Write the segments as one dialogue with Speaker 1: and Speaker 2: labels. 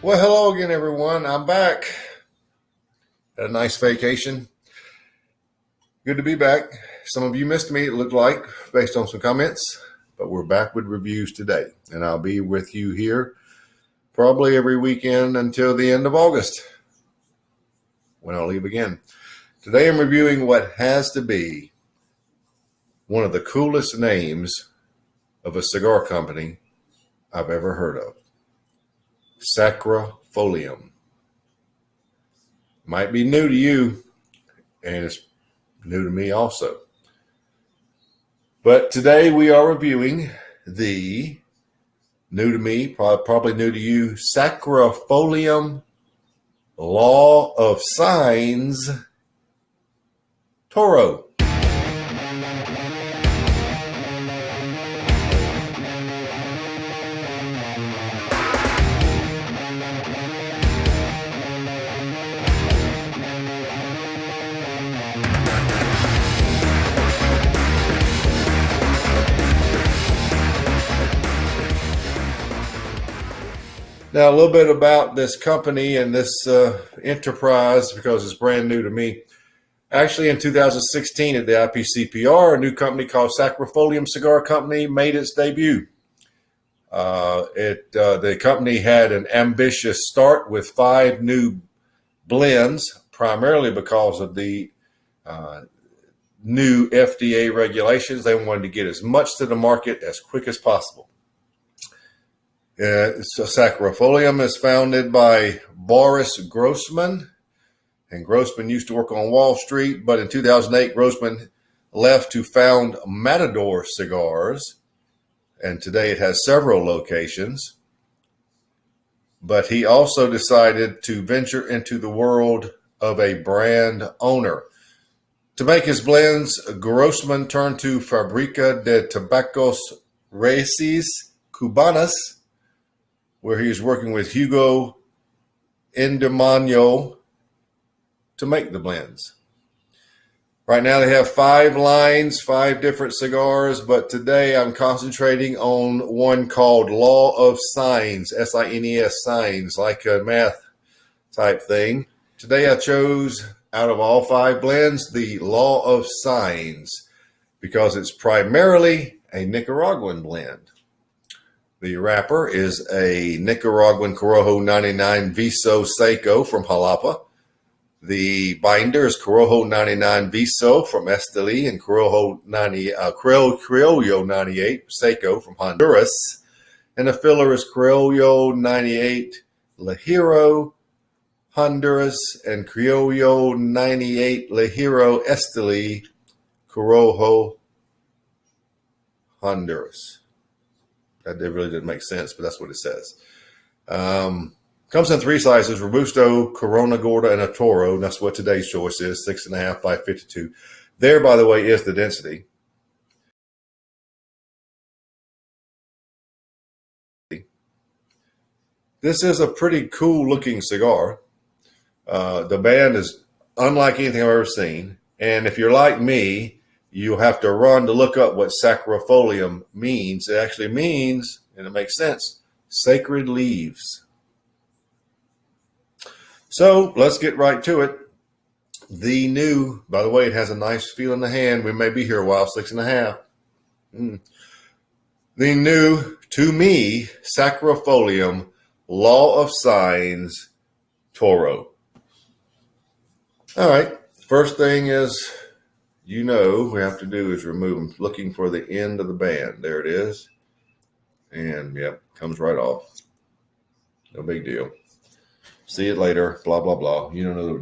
Speaker 1: Well, hello again, everyone. I'm back. Had a nice vacation. Good to be back. Some of you missed me, it looked like, based on some comments, but we're back with reviews today. And I'll be with you here probably every weekend until the end of August, when I'll leave again. Today I'm reviewing what has to be one of the coolest names of a cigar company I've ever heard of. Sacra Folium. Might be new to you, and it's new to me also. But today we are reviewing the new to me, probably new to you, Sacra Folium Law of Signs Toro. Now, a little bit about this company and this enterprise, because it's brand new to me. Actually, in 2016 at the IPCPR, a new company called Sacra Folium Cigar Company made its debut. The company had an ambitious start with 5 new blends, primarily because of the new FDA regulations. They wanted to get as much to the market as quick as possible. Sacra Folium is founded by Boris Grossman, and Grossman used to work on Wall Street, but in 2008, Grossman left to found Matador Cigars, and today it has several locations. But he also decided to venture into the world of a brand owner. To make his blends, Grossman turned to Fabrica de Tabacos Raíces Cubanas, where he was working with Hugo Endemano to make the blends. Right now they have 5 lines, 5 different cigars, but today I'm concentrating on one called Law of Signs, S-I-N-E-S, signs, like a math type thing. Today I chose, out of all 5 blends, the Law of Signs, because it's primarily a Nicaraguan blend. The wrapper is a Nicaraguan Corojo 99 Viso Seco from Jalapa. The binder is Corojo 99 Viso from Esteli and Criollo 98 Seco from Honduras. And the filler is Criollo 98 Lajero, Honduras, and Criollo 98 Lajero Esteli, Corojo, Honduras. That really didn't make sense, but that's what it says. Comes in 3 sizes: Robusto, Corona Gordo, and a Toro. And that's what today's choice is, 6.5 by 52. There, by the way, is the density. This is a pretty cool looking cigar. The band is unlike anything I've ever seen. And if you're like me, you'll have to run to look up what Sacra Folium means. It actually means, and it makes sense, sacred leaves. So let's get right to it. The new, by the way, it has a nice feel in the hand. We may be here a while, 6.5. The new, to me, Sacra Folium Law of Signs Toro. All right, first thing is, we have to do is remove them. Looking for the end of the band. There it is. And, yep, comes right off. No big deal. See it later, blah, blah, blah. You know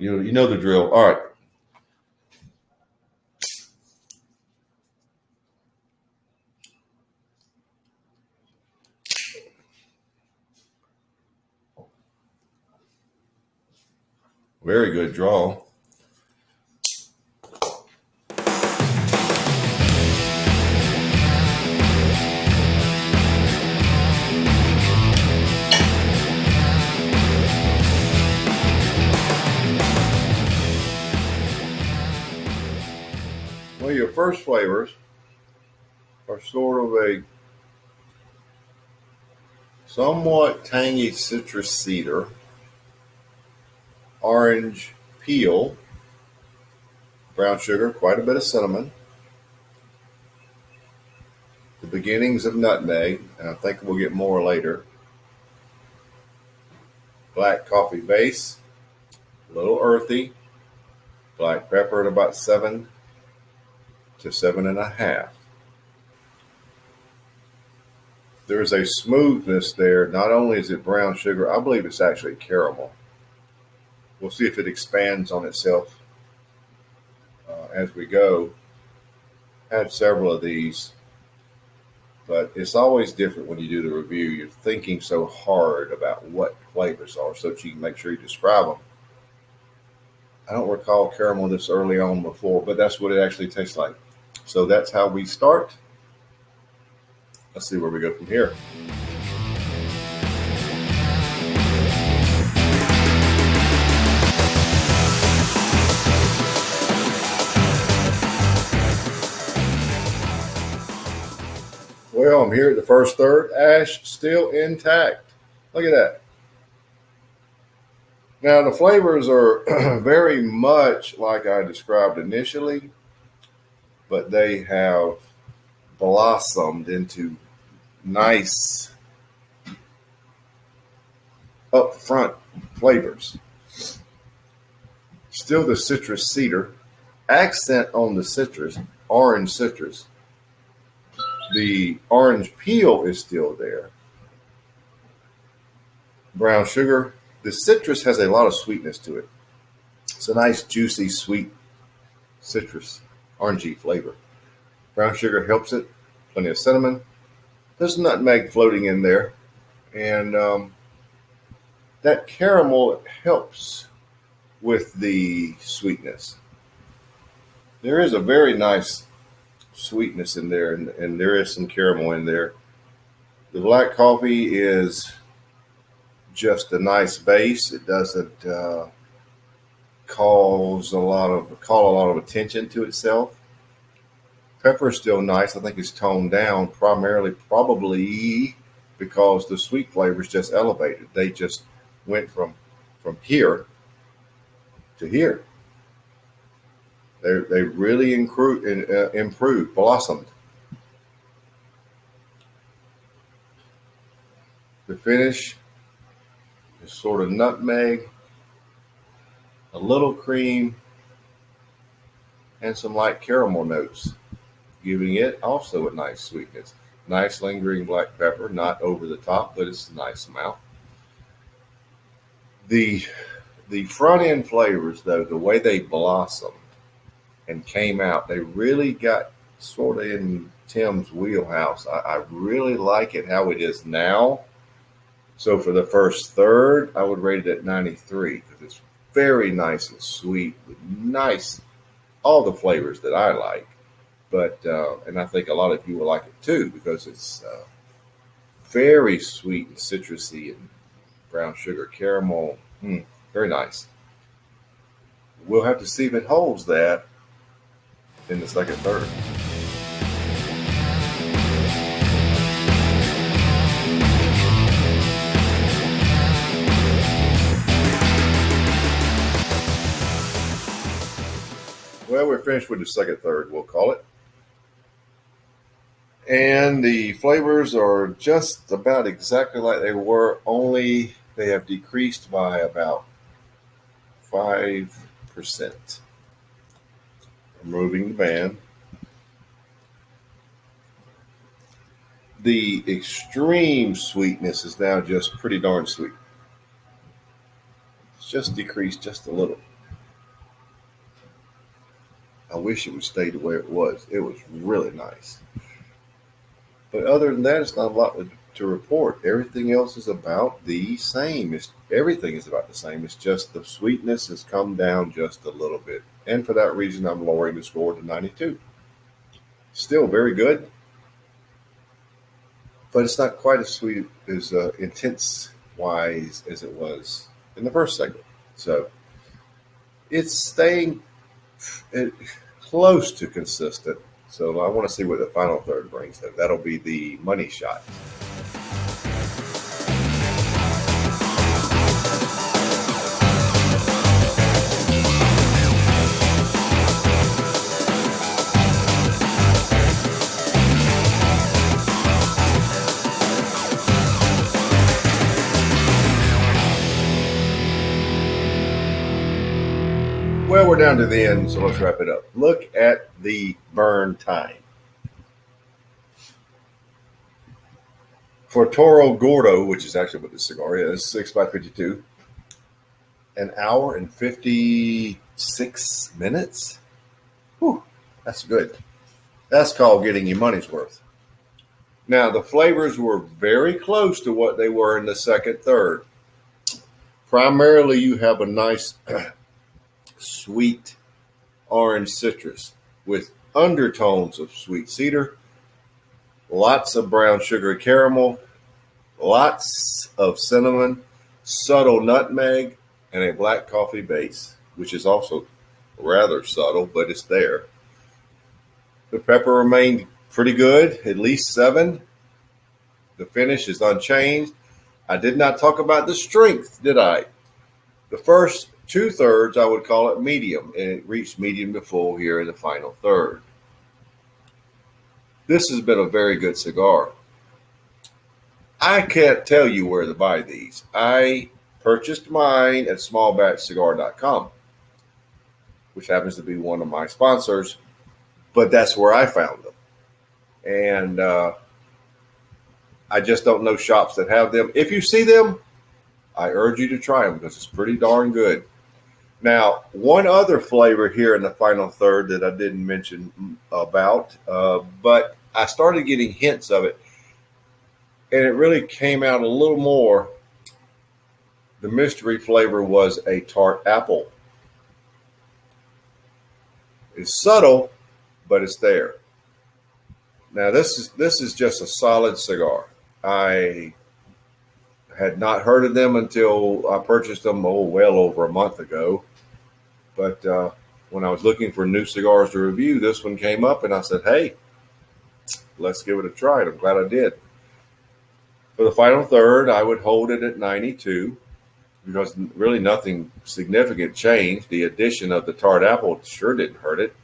Speaker 1: the drill. All right. Very good draw. Well, your first flavors are sort of a somewhat tangy citrus cedar, orange peel, brown sugar, quite a bit of cinnamon, the beginnings of nutmeg, and I think we'll get more later, black coffee base, a little earthy, black pepper at about 7 to 7.5. There's a smoothness there. Not only is it brown sugar, I believe it's actually caramel. We'll see if it expands on itself as we go. Had several of these, but it's always different when you do the review. You're thinking so hard about what flavors are so that you can make sure you describe them. I don't recall caramel this early on before, but that's what it actually tastes like. So that's how we start. Let's see where we go from here. Well, I'm here at the first third. Ash still intact. Look at that. Now, the flavors are very much like I described initially, but they have blossomed into nice upfront flavors. Still the citrus cedar, accent on the citrus, orange citrus. The orange peel is still there. Brown sugar. The citrus has a lot of sweetness to it. It's a nice, juicy, sweet citrus, orangey flavor. Brown sugar helps it. Plenty of cinnamon. There's nutmeg floating in there. And that caramel helps with the sweetness. There is a very nice sweetness in there, and there is some caramel in there. The black coffee is just a nice base. It doesn't call a lot of attention to itself. Pepper is still nice. I think it's toned down primarily, probably because the sweet flavors just elevated. They just went from here to here. They really improved, blossomed. The finish is sort of nutmeg, a little cream, and some light caramel notes, giving it also a nice sweetness. Nice lingering black pepper, not over the top, but it's a nice amount. The front end flavors, though, the way they blossomed and came out, they really got sort of in Tim's wheelhouse. I really like it how it is now. So for the first third, I would rate it at 93 because it's very nice and sweet with nice, all the flavors that I like. But, and I think a lot of you will like it too because it's very sweet and citrusy and brown sugar, caramel. Very nice. We'll have to see if it holds that in the second third. Well, we're finished with the second third, we'll call it. And the flavors are just about exactly like they were, only they have decreased by about 5%. Removing the band. The extreme sweetness is now just pretty darn sweet. It's just decreased just a little. I wish it would stay the way it was. It was really nice. But other than that, it's not a lot to report. Everything else is about the same. Everything is about the same. It's just the sweetness has come down just a little bit. And for that reason, I'm lowering the score to 92. Still very good. But it's not quite as sweet, as intense-wise as it was in the first segment. So it's staying close to consistent. So I want to see what the final third brings them. That'll be the money shot. we're down to the end, so let's wrap it up. Look at the burn time. For Toro Gordo, which is actually what this cigar is, 6x52, an hour and 56 minutes. Whew, that's good. That's called getting your money's worth. Now, the flavors were very close to what they were in the second third. Primarily, you have a nice sweet orange citrus with undertones of sweet cedar, lots of brown sugar caramel, lots of cinnamon, subtle nutmeg, and a black coffee base, which is also rather subtle, but it's there. The pepper remained pretty good, at least 7. The finish is unchanged. I did not talk about the strength, did I? The first 2/3, I would call it medium, and it reached medium to full here in the final third. This has been a very good cigar. I can't tell you where to buy these. I purchased mine at smallbatchcigar.com, which happens to be one of my sponsors, but that's where I found them. And I just don't know shops that have them. If you see them, I urge you to try them because it's pretty darn good. Now, one other flavor here in the final third that I didn't mention about, but I started getting hints of it, and it really came out a little more. The mystery flavor was a tart apple. It's subtle, but it's there. Now, this is just a solid cigar. I had not heard of them until I purchased them, well over a month ago. But when I was looking for new cigars to review, this one came up, and I said, hey, let's give it a try. And I'm glad I did. For the final third, I would hold it at 92 because really nothing significant changed. The addition of the tart apple sure didn't hurt it.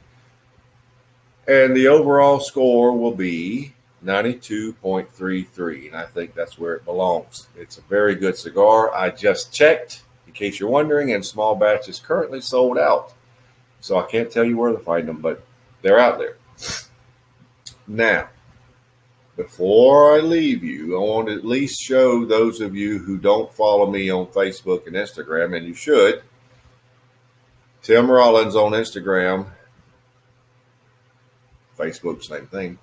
Speaker 1: And the overall score will be 92.33, and I think that's where it belongs. It's a very good cigar. I just checked, in case you're wondering, and Small Batch is currently sold out. So I can't tell you where to find them, but they're out there. Now, before I leave you, I want to at least show those of you who don't follow me on Facebook and Instagram, and you should. Tim Rollins on Instagram. Facebook, same thing.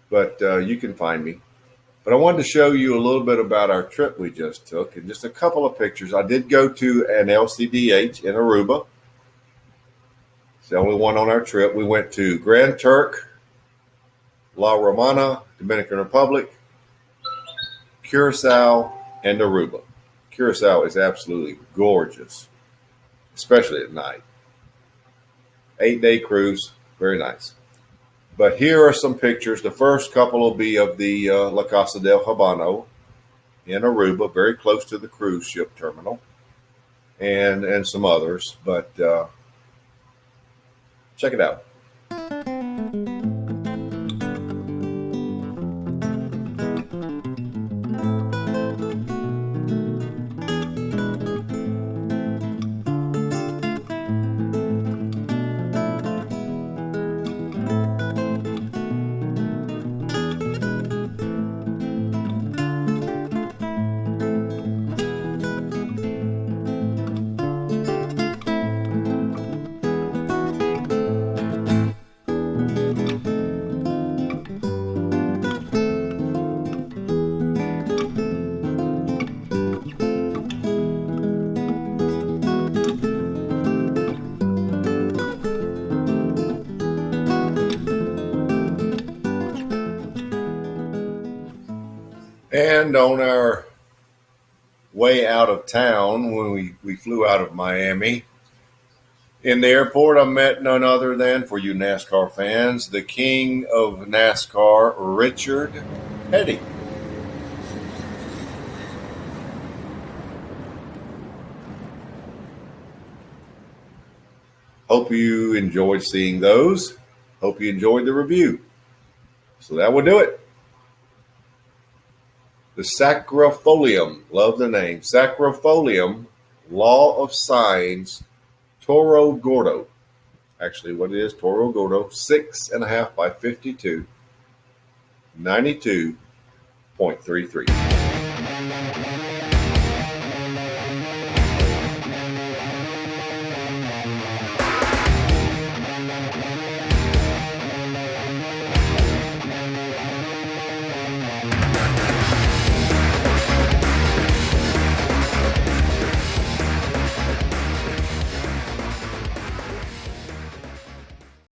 Speaker 1: But you can find me. But I wanted to show you a little bit about our trip we just took and just a couple of pictures. I did go to an LCDH in Aruba. It's the only one on our trip. We went to Grand Turk, La Romana, Dominican Republic, Curacao, and Aruba. Curacao is absolutely gorgeous, especially at night. 8-day cruise, very nice. But here are some pictures. The first couple will be of the La Casa del Habano in Aruba, very close to the cruise ship terminal, and some others. But check it out. And on our way out of town, when we flew out of Miami, in the airport, I met none other than, for you NASCAR fans, the king of NASCAR, Richard Petty. Hope you enjoyed seeing those. Hope you enjoyed the review. So that will do it. The Sacra Folium, love the name, Sacra Folium, Law of Signs, Toro Gordo. Actually, what it is, Toro Gordo, 6.5 by 52, 92.33.